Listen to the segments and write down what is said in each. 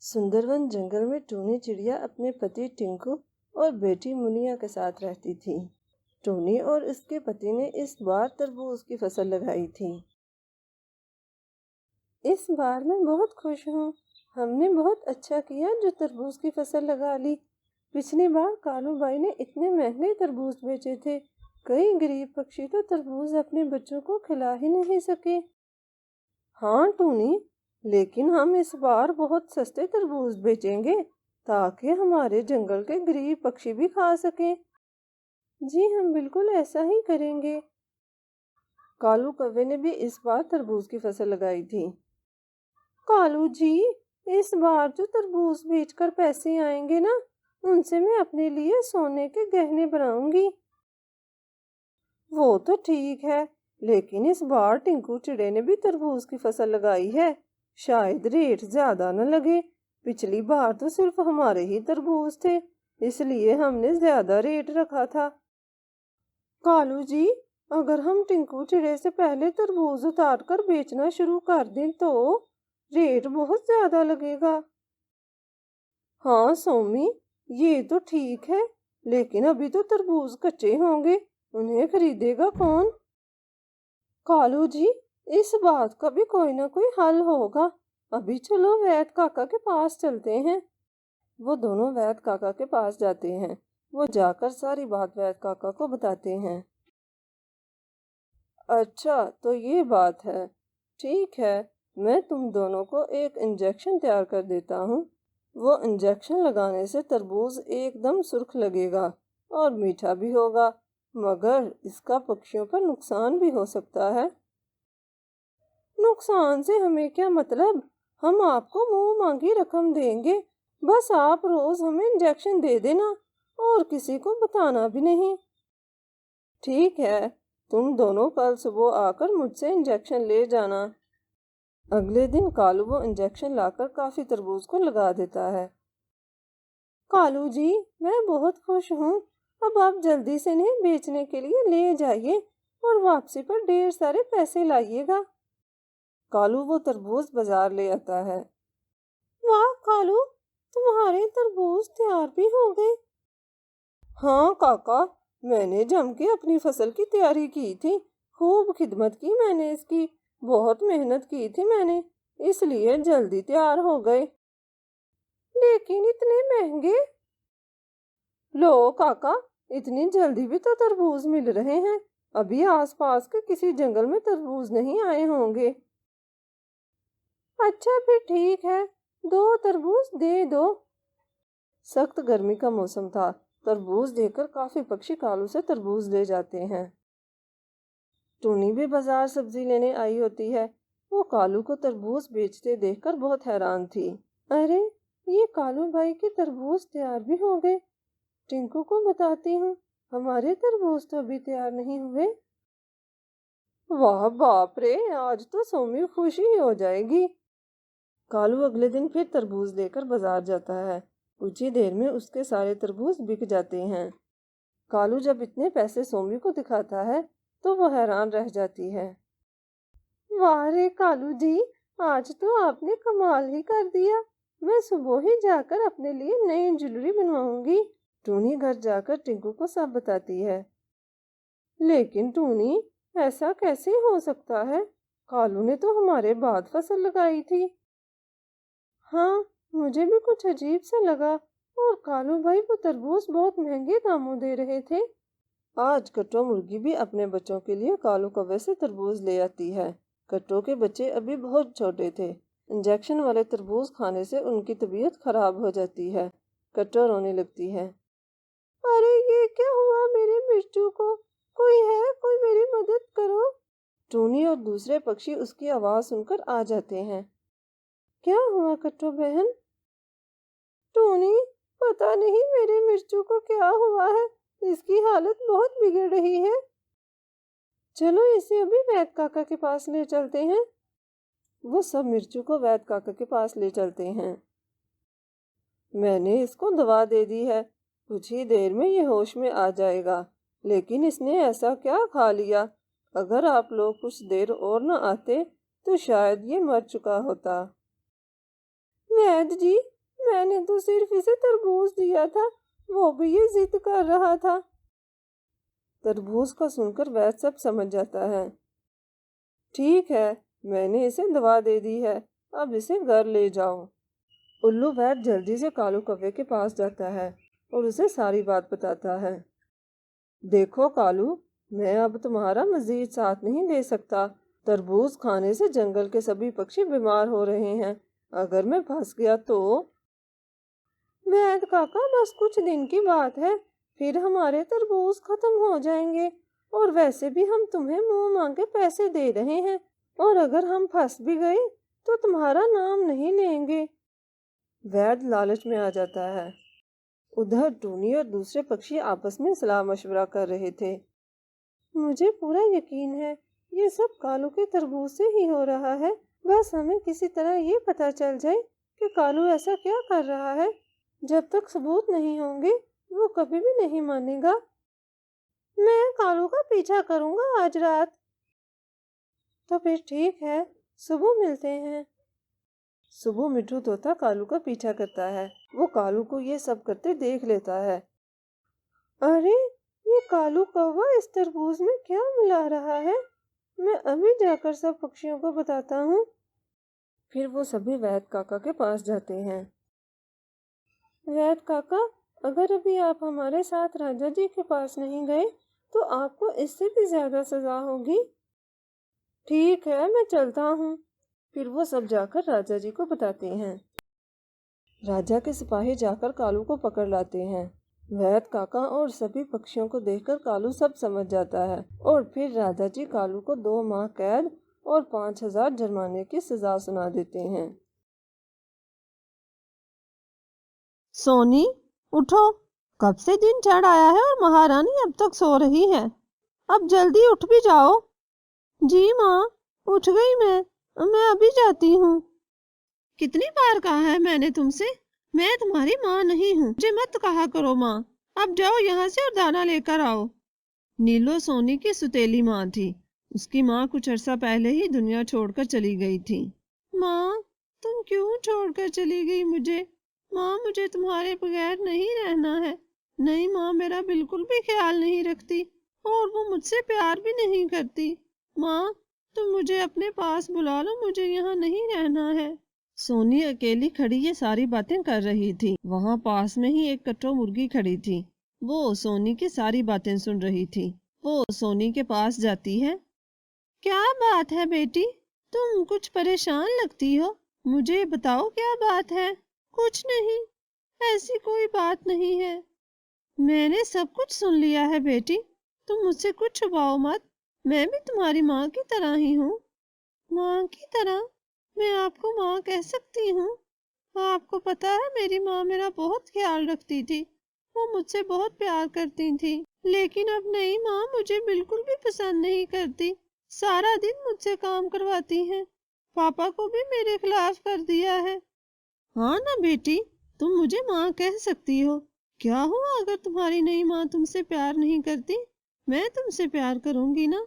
सुंदरवन जंगल में टूनी चिड़िया अपने पति टिंकू और बेटी मुनिया के साथ रहती थी। टूनी और उसके पति ने इस बार तरबूज की फसल लगाई थी। इस बार मैं बहुत खुश हूँ। हमने बहुत अच्छा किया जो तरबूज की फसल लगा ली। पिछली बार कालू बाई ने इतने महंगे तरबूज बेचे थे। कई गरीब पक्षी तो तरबूज अपने बच्चों को खिला ही नहीं सके। हाँ टूनी, लेकिन हम इस बार बहुत सस्ते तरबूज बेचेंगे ताकि हमारे जंगल के गरीब पक्षी भी खा सकें। जी हम बिल्कुल ऐसा ही करेंगे। कालू कौवे ने भी इस बार तरबूज की फसल लगाई थी। कालू जी, इस बार जो तरबूज बेचकर पैसे आएंगे ना, उनसे मैं अपने लिए सोने के गहने बनाऊंगी। वो तो ठीक है, लेकिन इस बार टिंकू चिड़े ने भी तरबूज की फसल लगाई है। शायद रेट ज्यादा न लगे। पिछली बार तो सिर्फ हमारे ही तरबूज थे, इसलिए हमने ज्यादा रेट रखा था। कालू जी, अगर हम टिंकू चिड़े से पहले तरबूज उतार कर बेचना शुरू कर दें तो रेट बहुत ज्यादा लगेगा। हाँ सोमी, ये तो ठीक है, लेकिन अभी तो तरबूज कच्चे होंगे, उन्हें खरीदेगा कौन? कालू जी, इस बात का भी कोई ना कोई हल होगा। अभी चलो वैद काका के पास चलते हैं। वो दोनों वैद काका के पास जाते हैं। वो जाकर सारी बात वैद काका को बताते हैं। अच्छा तो ये बात है, ठीक है, मैं तुम दोनों को एक इंजेक्शन तैयार कर देता हूँ। वो इंजेक्शन लगाने से तरबूज एकदम सुर्ख लगेगा और मीठा भी होगा, मगर इसका पक्षियों पर नुकसान भी हो सकता है। नुकसान से हमें क्या मतलब, हम आपको मुंह मांगी रकम देंगे। बस आप रोज हमें इंजेक्शन दे देना और किसी को बताना भी नहीं। ठीक है, तुम दोनों कल सुबह आकर मुझसे इंजेक्शन ले जाना। अगले दिन कालू वो इंजेक्शन लाकर काफी तरबूज को लगा देता है। कालू जी, मैं बहुत खुश हूँ। अब आप जल्दी से इन्हें बेचने के लिए ले जाइए और वापसी पर ढेर सारे पैसे लाइएगा। कालू वो तरबूज बाजार ले आता है। वाह कालू, तुम्हारे तरबूज तैयार भी हो गए। हाँ काका, मैंने जम के अपनी फसल की तैयारी की थी। खूब खिदमत की मैंने इसकी, बहुत मेहनत की थी मैंने, इसलिए जल्दी तैयार हो गए। लेकिन इतने महंगे। लो काका, इतनी जल्दी भी तो तरबूज मिल रहे हैं। अभी आसपास के किसी जंगल में तरबूज नहीं आए होंगे। अच्छा फिर ठीक है, 2 तरबूज दे दो। सख्त गर्मी का मौसम था। तरबूज देखकर काफी पक्षी कालू से तरबूज ले जाते हैं। टूनी भी बाजार सब्जी लेने आई होती है। वो कालू को तरबूज बेचते देखकर बहुत हैरान थी। अरे, ये कालू भाई के तरबूज तैयार भी हो गए। टिंकू को बताती हूँ, हमारे तरबूज तो अभी तैयार नहीं हुए। वाह बाप रे, आज तो सोमी खुशी हो जाएगी। कालू अगले दिन फिर तरबूज लेकर बाजार जाता है। कुछ ही देर में उसके सारे तरबूज बिक जाते हैं। कालू जब इतने पैसे सोमी को दिखाता है तो वो हैरान रह जाती है। वाह रे कालू जी, आज तो आपने कमाल ही कर दिया। मैं सुबह ही जाकर अपने लिए नई ज्वेलरी बनवाऊंगी। टूनी घर जाकर टिंकू को सब बताती है। लेकिन टूनी, ऐसा कैसे हो सकता है? कालू ने तो हमारे बाद फसल लगाई थी। हाँ, मुझे भी कुछ अजीब सा लगा। और कालू भाई वो तरबूज बहुत महंगे दामों दे रहे थे। आज कट्टो मुर्गी भी अपने बच्चों के लिए कालू कौवे से तरबूज ले आती है। कट्टो के बच्चे अभी बहुत छोटे थे। इंजेक्शन वाले तरबूज खाने से उनकी तबीयत खराब हो जाती है। कट्टो रोने लगती है। अरे ये क्या हुआ मेरे मिर्चू को? कोई है, कोई मेरी मदद करो। टूनी और दूसरे पक्षी उसकी आवाज सुनकर आ जाते हैं। क्या हुआ कट्टो बहन? टूनी, पता नहीं मेरे मिर्चू को क्या हुआ है, इसकी हालत बहुत बिगड़ रही है। चलो इसे अभी वैद काका के पास ले चलते हैं। वो सब मिर्चू को वैद काका के पास ले चलते हैं। मैंने इसको दवा दे दी है, कुछ ही देर में ये होश में आ जाएगा, लेकिन इसने ऐसा क्या खा लिया? अगर आप लोग कुछ देर और न आते तो शायद ये मर चुका होता। वैद्य जी, मैंने तो सिर्फ इसे तरबूज दिया था, वो भी ये जिद कर रहा था। तरबूज का सुनकर वैद्य सब समझ जाता है। ठीक है, मैंने इसे दवा दे दी है, अब इसे घर ले जाओ। उल्लू वैद्य जल्दी से कालू कौवे के पास जाता है और उसे सारी बात बताता है। देखो कालू, मैं अब तुम्हारा मजीद साथ नहीं दे सकता। तरबूज खाने से जंगल के सभी पक्षी बीमार हो रहे हैं। अगर मैं फंस गया तो? वैद काका, बस कुछ दिन की बात है, फिर हमारे तरबूज खत्म हो जाएंगे। और वैसे भी हम तुम्हें मुंह मांगे पैसे दे रहे हैं, और अगर हम फंस भी गए तो तुम्हारा नाम नहीं लेंगे। वैद लालच में आ जाता है। उधर टूनी और दूसरे पक्षी आपस में सलाह मशवरा कर रहे थे। मुझे पूरा यकीन है ये सब कालू के तरबूज से ही हो रहा है। बस हमें किसी तरह ये पता चल जाए कि कालू ऐसा क्या कर रहा है। जब तक सबूत नहीं होंगे वो कभी भी नहीं मानेगा। मैं कालू का पीछा करूंगा आज रात। तो फिर ठीक है, सुबह मिलते हैं। सुबह मिट्ठू तोता कालू का पीछा करता है। वो कालू को ये सब करते देख लेता है। अरे, ये कालू कौवा इस तरबूज में क्या मिला रहा है? मैं अभी जाकर सब पक्षियों को बताता हूँ। फिर वो सभी वैद्य काका के पास जाते हैं। वैद्य काका, अगर अभी आप हमारे साथ राजा जी के पास नहीं गए तो आपको इससे भी ज्यादा सजा होगी। ठीक है, मैं चलता हूँ। फिर वो सब जाकर राजा जी को बताते हैं। राजा के सिपाही जाकर कालू को पकड़ लाते हैं। वैद्य काका और सभी पक्षियों को देखकर कालू सब समझ जाता है और फिर राजा जी कालू को 2 माह कैद और 5000 जुर्माने की सजा सुना देते हैं। सोनी, उठो। कब से दिन चढ़ आया है और महारानी अब तक सो रही है। अब जल्दी उठ भी जाओ। जी माँ, उठ गई मैं अभी जाती हूँ। कितनी बार कहा है मैंने तुमसे, मैं तुम्हारी माँ नहीं हूँ, मुझे मत कहा करो माँ। अब जाओ यहाँ से और दाना लेकर आओ। नीलो सोनी की सुतेली माँ थी। उसकी माँ कुछ अरसा पहले ही दुनिया छोड़कर चली गई थी। माँ, तुम क्यों छोड़कर चली गई मुझे? माँ, मुझे तुम्हारे बगैर नहीं रहना है। नहीं माँ, मेरा बिल्कुल भी ख्याल नहीं रखती और वो मुझसे प्यार भी नहीं करती। माँ, तुम मुझे अपने पास बुला लो, मुझे यहाँ नहीं रहना है। सोनी अकेली खड़ी ये सारी बातें कर रही थी। वहाँ पास में ही एक कट्टो मुर्गी खड़ी थी। वो सोनी की सारी बातें सुन रही थी। वो सोनी के पास जाती है। क्या बात है बेटी, तुम कुछ परेशान लगती हो। मुझे बताओ क्या बात है। कुछ नहीं, ऐसी कोई बात नहीं है। मैंने सब कुछ सुन लिया है बेटी, तुम मुझसे कुछ छुपाओ मत। मैं भी तुम्हारी माँ की तरह ही हूँ। माँ की तरह? मैं आपको माँ कह सकती हूँ? आपको पता है मेरी माँ मेरा बहुत ख्याल रखती थी, वो मुझसे बहुत प्यार करती थी। लेकिन अब नई माँ मुझे बिल्कुल भी पसंद नहीं करती, सारा दिन मुझसे काम करवाती हैं। पापा को भी मेरे खिलाफ कर दिया है। हाँ ना बेटी, तुम मुझे माँ कह सकती हो। क्या हुआ अगर तुम्हारी नई माँ तुमसे प्यार नहीं करती? मैं तुमसे प्यार करूंगी ना।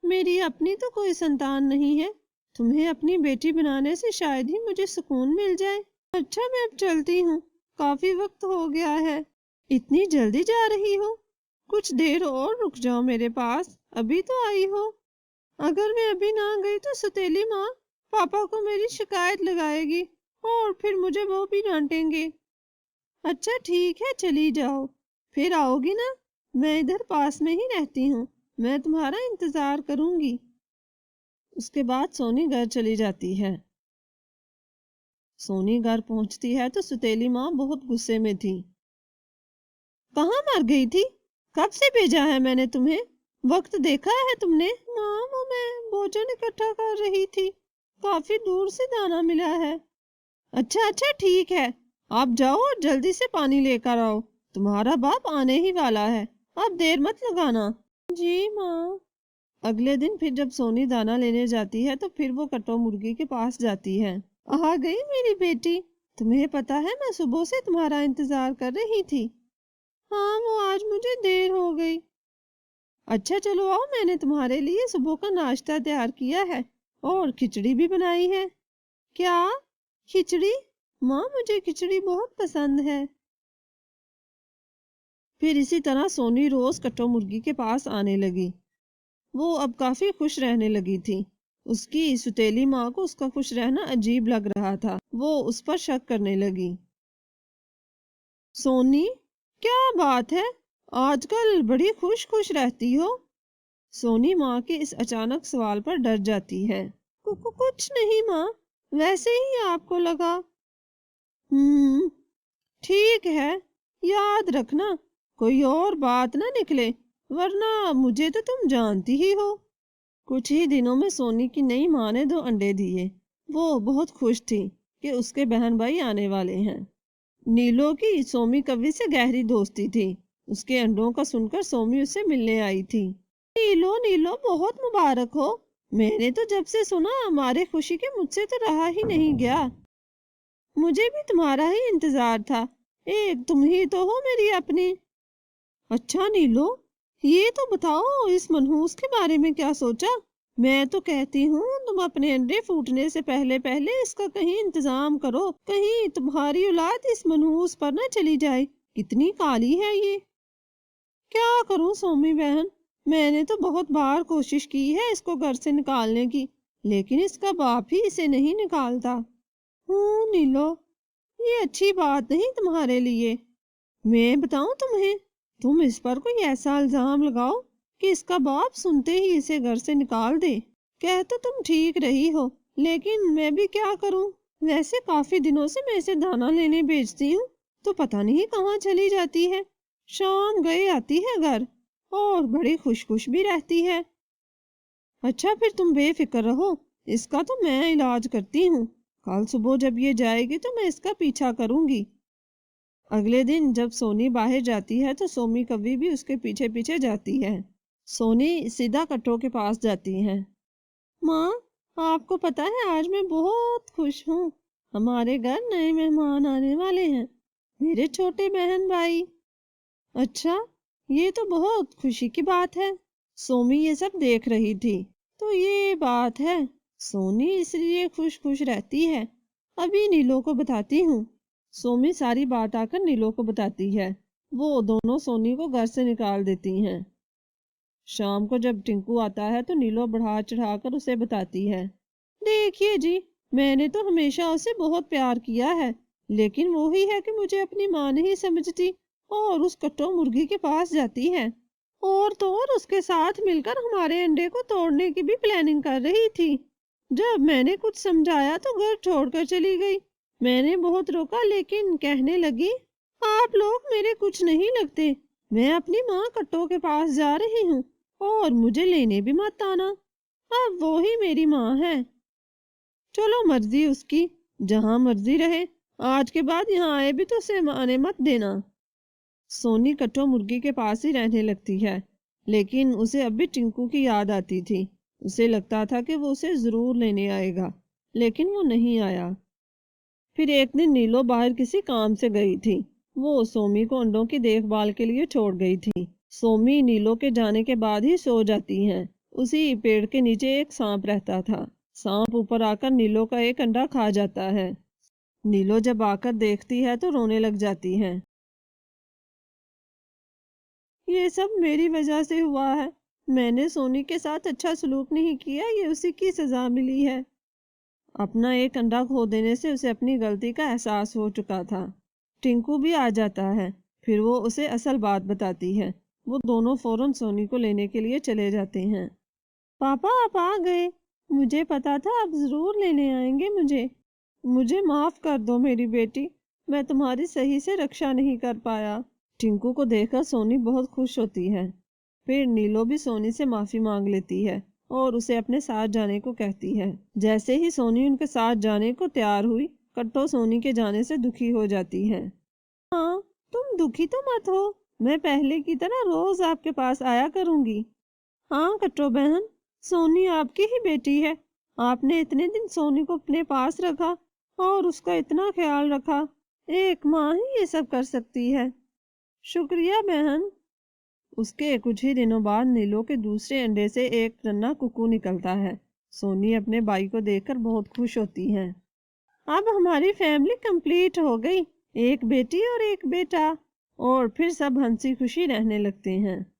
मेरी अपनी तो कोई संतान नहीं है, तुम्हें अपनी बेटी बनाने से शायद ही मुझे सुकून मिल जाए। अच्छा, मैं अब चलती हूँ, काफी वक्त हो गया है। इतनी जल्दी जा रही हो? कुछ देर और रुक जाओ मेरे पास, अभी तो आई हो। अगर मैं अभी ना गई तो सौतेली माँ पापा को मेरी शिकायत लगाएगी और फिर मुझे वो भी डांटेंगे। अच्छा ठीक है, चली जाओ, फिर आओगी ना। मैं इधर पास में ही रहती हूँ, मैं तुम्हारा इंतजार करूंगी। उसके बाद सोनी घर चली जाती है। सोनी घर पहुंचती है तो सौतेली माँ बहुत गुस्से में थी। कहाँ मर गई थी? कब से भेजा है मैंने तुम्हें? वक्त देखा है तुमने? माँ, वो मैं भोजन इकट्ठा कर रही थी, काफी दूर से दाना मिला है। अच्छा अच्छा ठीक है, आप जाओ और जल्दी से पानी लेकर आओ, तुम्हारा बाप आने ही वाला है, अब देर मत लगाना। जी माँ। अगले दिन फिर जब सोनी दाना लेने जाती है तो फिर वो कट्टो मुर्गी के पास जाती है। आ गई मेरी बेटी, तुम्हें पता है मैं सुबह से तुम्हारा इंतजार कर रही थी। हाँ, वो आज मुझे देर हो गई। अच्छा चलो आओ, मैंने तुम्हारे लिए सुबह का नाश्ता तैयार किया है और खिचड़ी भी बनाई है। क्या? खिचड़ी? माँ मुझे खिचड़ी बहुत पसंद है। फिर इसी तरह सोनी रोज कट्टो मुर्गी के पास आने लगी। वो अब काफी खुश रहने लगी थी। उसकी सुतेली माँ को उसका खुश रहना अजीब लग रहा था। वो उस पर शक करने लगी। सोनी, क्या बात है, आजकल बड़ी खुश खुश रहती हो? सोनी माँ के इस अचानक सवाल पर डर जाती है। कुछ नहीं माँ, वैसे ही आपको लगा। ठीक है, याद रखना कोई और बात ना निकले, वरना मुझे तो तुम जानती ही हो। कुछ ही दिनों में सोनी की नई माँ ने 2 अंडे दिए। वो बहुत खुश थी कि उसके बहन भाई आने वाले हैं। नीलो की सोमी कवि से गहरी दोस्ती थी। उसके अंडों का सुनकर सोमी उससे मिलने आई थी। नीलो नीलो, बहुत मुबारक हो। मैंने तो जब से सुना हमारे खुशी के मुझसे तो रहा ही नहीं गया। मुझे भी तुम्हारा ही इंतजार था। एक तुम ही तो हो मेरी अपनी। अच्छा नीलो, ये तो बताओ इस मनहूस के बारे में क्या सोचा? मैं तो कहती हूँ तुम अपने अंडे फूटने से पहले पहले इसका कहीं इंतजाम करो, कहीं तुम्हारी औलाद इस मनहूस पर न चली जाए। कितनी काली है ये। क्या करूं सोमी बहन, मैंने तो बहुत बार कोशिश की है इसको घर से निकालने की, लेकिन इसका बाप ही इसे नहीं निकालता। नीलो, ये अच्छी बात नहीं तुम्हारे लिए। मैं बताऊं तुम्हें, तुम इस पर कोई ऐसा इल्जाम लगाओ कि इसका बाप सुनते ही इसे घर से निकाल दे। कह तो तुम ठीक रही हो, लेकिन मैं भी क्या करूं? वैसे काफी दिनों से मैं इसे दाना लेने भेजती हूँ, तो पता नहीं कहाँ चली जाती है। शाम गए आती है घर, और बड़ी खुश खुश भी रहती है। अच्छा, फिर तुम बेफिक्र रहो, इसका तो मैं इलाज करती हूँ। कल सुबह जब ये जाएगी तो मैं इसका पीछा करूंगी। अगले दिन जब सोनी बाहर जाती है तो सोमी कभी भी उसके पीछे पीछे जाती है। सोनी सीधा कट्टो के पास जाती है। माँ, आपको पता है आज मैं बहुत खुश हूँ। हमारे घर नए मेहमान आने वाले हैं, मेरे छोटे बहन भाई। अच्छा, ये तो बहुत खुशी की बात है। सोमी ये सब देख रही थी। तो ये बात है, सोनी इसलिए खुश खुश रहती है। अभी नीलो को बताती हूँ। सोमी सारी बात आकर नीलो को बताती है। वो दोनों सोनी को घर से निकाल देती हैं। शाम को जब टिंकू आता है तो नीलो बढ़ा चढ़ाकर उसे बताती है। देखिए जी, मैंने तो हमेशा उसे बहुत प्यार किया है, लेकिन वो ही है कि मुझे अपनी माँ नहीं समझती और उस कट्टो मुर्गी के पास जाती है। और तो और उसके साथ मिलकर हमारे अंडे को तोड़ने की भी प्लानिंग कर रही थी। जब मैंने कुछ समझाया तो घर छोड़कर चली गई। मैंने बहुत रोका, लेकिन कहने लगी, आप लोग मेरे कुछ नहीं लगते। मैं अपनी माँ कट्टो के पास जा रही हूँ, और मुझे लेने भी मत आना। अब वो ही मेरी माँ है। चलो, मर्जी उसकी, जहाँ मर्जी रहे। आज के बाद यहाँ आए भी तो उसे आने मत देना। सोनी कट्टो मुर्गी के पास ही रहने लगती है, लेकिन उसे अब भी टिंकू की याद आती थी। उसे लगता था कि वो उसे जरूर लेने आएगा, लेकिन वो नहीं आया। फिर एक दिन नीलो बाहर किसी काम से गई थी। वो सोमी को अंडों की देखभाल के लिए छोड़ गई थी। सोमी नीलो के जाने के बाद ही सो जाती हैं। उसी पेड़ के नीचे एक सांप रहता था। सांप ऊपर आकर नीलो का एक अंडा खा जाता है। नीलो जब आकर देखती है तो रोने लग जाती है। ये सब मेरी वजह से हुआ है। मैंने सोनी के साथ अच्छा सलूक नहीं किया, ये उसी की सजा मिली है। अपना एक अंडा खो देने से उसे अपनी गलती का एहसास हो चुका था। टिंकू भी आ जाता है। फिर वो उसे असल बात बताती है। वो दोनों फौरन सोनी को लेने के लिए चले जाते हैं। पापा, आप आ गए। मुझे पता था आप जरूर लेने आएंगे मुझे। मुझे माफ कर दो मेरी बेटी, मैं तुम्हारी सही से रक्षा नहीं कर पाया। टिंकू को देखकर सोनी बहुत खुश होती है। फिर नीलो भी सोनी से माफी मांग लेती है और उसे अपने साथ जाने को कहती है। जैसे ही सोनी उनके साथ जाने को तैयार हुई, कट्टो सोनी के जाने से दुखी हो जाती है। हाँ, तुम दुखी तो मत हो, मैं पहले की तरह रोज आपके पास आया करूंगी। हाँ कट्टो बहन, सोनी आपकी ही बेटी है। आपने इतने दिन सोनी को अपने पास रखा और उसका इतना ख्याल रखा। एक माँ ही ये सब कर सकती है। शुक्रिया बहन। उसके कुछ ही दिनों बाद नीलो के दूसरे अंडे से एक नन्हा कुकू निकलता है। सोनी अपने भाई को देखकर बहुत खुश होती है। अब हमारी फैमिली कंप्लीट हो गई, एक बेटी और एक बेटा, और फिर सब हंसी खुशी रहने लगते हैं।